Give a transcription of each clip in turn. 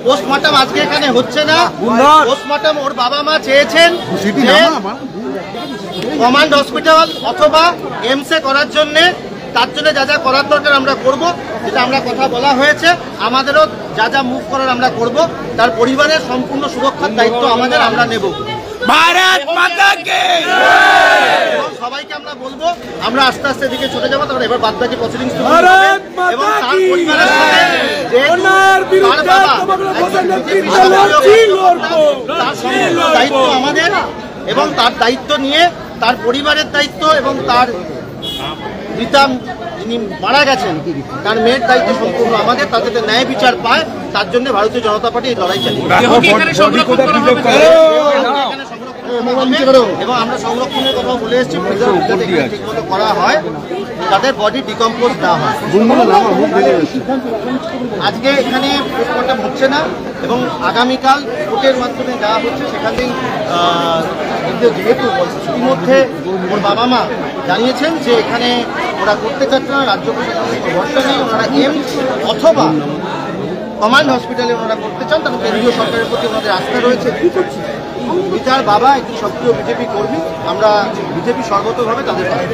Post-mortem আজকে এখানে হচ্ছে না। পোস্টমর্টম ওর বাবা মা চেয়েছেন কমান্ড হসপিটাল অথবা এমসে করার জন্য, তার জন্য যা যা করার দরকার আমরা করব, যেটা আমরা কথা বলা হয়েছে। আমাদেরও যা যা মুভ করার আমরা করব, তার পরিবারের সম্পূর্ণ সুরক্ষার দায়িত্ব আমাদের, আমরা নেব। ভারত মাতা কি জয়। সবাইকে আমরা বলবো আমরা আস্তে আস্তে দিকে চলে যাবো, তারপরে এবার বাদ বাকি প্রসিডিংস এবং তার পরিবারের সাথে দায়িত্ব আমাদের, এবং তার দায়িত্ব নিয়ে তার পরিবারের দায়িত্ব এবং তার পিতা যিনি মারা গেছেন তার মেয়ের দায়িত্ব সম্পূর্ণ আমাদের। তার যাতে ন্যায় বিচার পায় তার জন্য ভারতীয় জনতা পার্টি এই লড়াই চালিয়ে এবং আমরা সংরক্ষণের কথা বলে এসেছি। ঠিকমতো করা হয়, তাদের বডি ডিকম্পোজ না হয়। আজকে এখানে পোস্টমর্টম হচ্ছে না এবং আগামীকাল কোর্টের মাধ্যমে দেওয়া হচ্ছে। সেখানেই যেহেতু ইতিমধ্যে ওর বাবা মা জানিয়েছেন যে এখানে ওরা করতে চাচ্ছে না, রাজ্য প্রশাসনের ভরসা নেই, ওনারা এমস অথবা কমান্ড হসপিটালে ওনারা করতে চান, তাদের কেন্দ্রীয় সরকারের প্রতি ওনাদের আস্থা রয়েছে। পিতার বাবা একটি সক্রিয় বিজেপি কর্মী, আমরা বিজেপি সর্বতভাবে তাদের পাশে।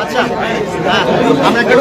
আচ্ছা, আমরা কেউ